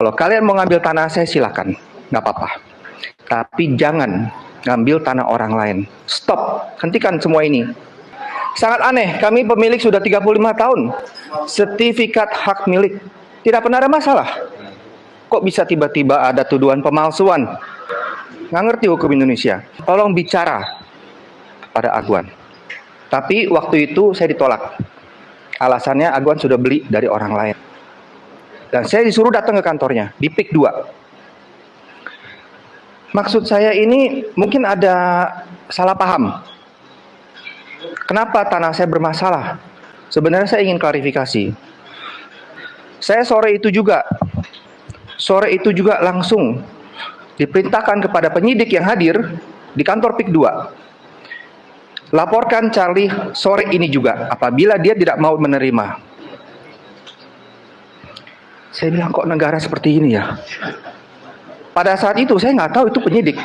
Kalau kalian mau ngambil tanah saya silakan, nggak apa-apa. Tapi jangan ngambil tanah orang lain. Stop, hentikan semua ini. Sangat aneh, kami pemilik sudah 35 tahun. Sertifikat hak milik, tidak pernah ada masalah. Kok bisa tiba-tiba ada tuduhan pemalsuan? Nggak ngerti hukum Indonesia. Tolong bicara pada Aguan. Tapi waktu itu saya ditolak. Alasannya Aguan sudah beli dari orang lain. Dan saya disuruh datang ke kantornya, di PIK 2. Maksud saya ini mungkin ada salah paham. Kenapa tanah saya bermasalah? Sebenarnya saya ingin klarifikasi. Saya sore itu juga langsung diperintahkan kepada penyidik yang hadir di kantor PIK 2. Laporkan Charlie sore ini juga apabila dia tidak mau menerima. Saya bilang, kok negara seperti ini ya? Pada saat itu saya nggak tahu itu penyidik.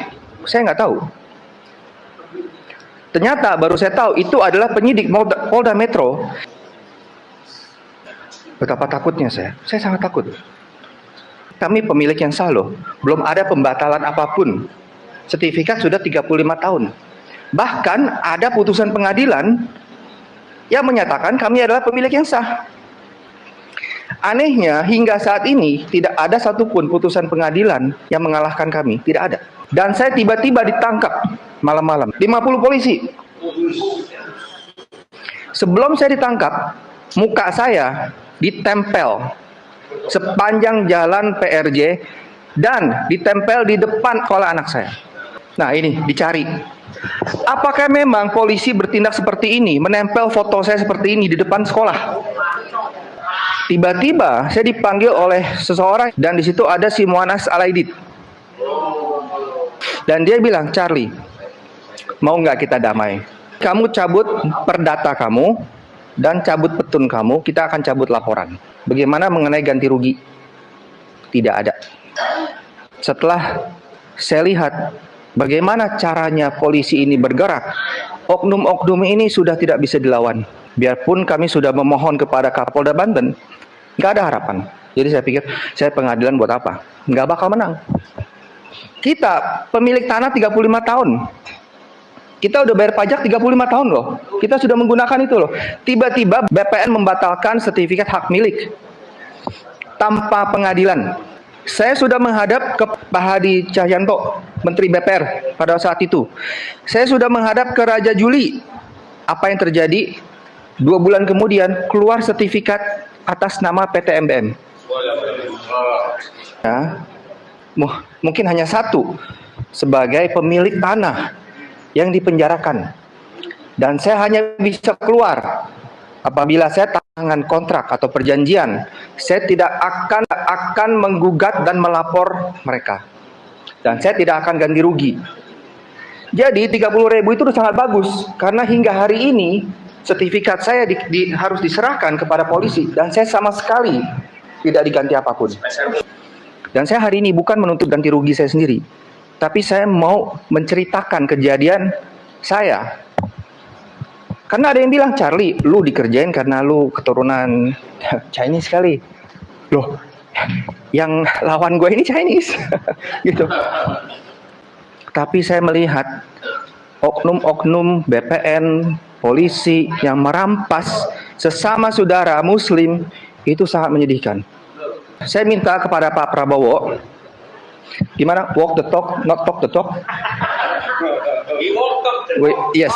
Saya nggak tahu. Ternyata baru saya tahu itu adalah penyidik Polda Metro. Betapa takutnya saya sangat takut. Kami pemilik yang sah loh, belum ada pembatalan apapun. Sertifikat sudah 35 tahun. Bahkan ada putusan pengadilan yang menyatakan kami adalah pemilik yang sah. Anehnya hingga saat ini tidak ada satupun putusan pengadilan yang mengalahkan kami, tidak ada. Dan saya tiba-tiba ditangkap malam-malam, 50 polisi. Sebelum saya ditangkap, muka saya ditempel sepanjang jalan PRJ dan ditempel di depan sekolah anak saya. Nah ini dicari. Apakah memang polisi bertindak seperti ini, menempel foto saya seperti ini di depan sekolah? Tiba-tiba saya dipanggil oleh seseorang dan di situ ada si Muanas Alaidit. Dan dia bilang, Charlie, mau nggak kita damai? Kamu cabut perdata kamu dan cabut petun kamu, kita akan cabut laporan. Bagaimana mengenai ganti rugi? Tidak ada. Setelah saya lihat bagaimana caranya polisi ini bergerak, oknum-oknum ini sudah tidak bisa dilawan. Biarpun kami sudah memohon kepada Kapolda Banten, nggak ada harapan. Jadi saya pikir, saya pengadilan buat apa? Nggak bakal menang. Kita pemilik tanah 35 tahun. Kita udah bayar pajak 35 tahun loh. Kita sudah menggunakan itu loh. Tiba-tiba BPN membatalkan sertifikat hak milik tanpa pengadilan. Saya sudah menghadap ke Pak Hadi Cahyanto, Menteri BPR pada saat itu. Saya sudah menghadap ke Raja Juli. Apa yang terjadi? 2 bulan kemudian keluar sertifikat atas nama PT MBM. Ya, mungkin hanya satu sebagai pemilik tanah yang dipenjarakan. Dan saya hanya bisa keluar apabila saya tangan kontrak atau perjanjian. Saya tidak akan menggugat dan melapor mereka. Dan saya tidak akan ganti rugi. Jadi 30.000 itu sudah sangat bagus. Karena hingga hari ini sertifikat saya harus diserahkan kepada polisi. Dan saya sama sekali tidak diganti apapun. Dan saya hari ini bukan menuntut ganti rugi saya sendiri. Tapi saya mau menceritakan kejadian saya. Karena ada yang bilang, Charlie, lu dikerjain karena lu keturunan Chinese sekali. Loh, yang lawan gue ini Chinese. Gitu. Tapi saya melihat oknum-oknum BPN, polisi yang merampas sesama saudara Muslim, itu sangat menyedihkan. Saya minta kepada Pak Prabowo, gimana? Walk the talk, not talk the talk. Yes.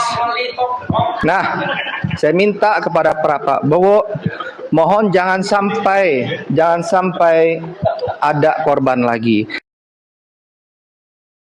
Nah, saya minta kepada Pak Prabowo, mohon jangan sampai ada korban lagi.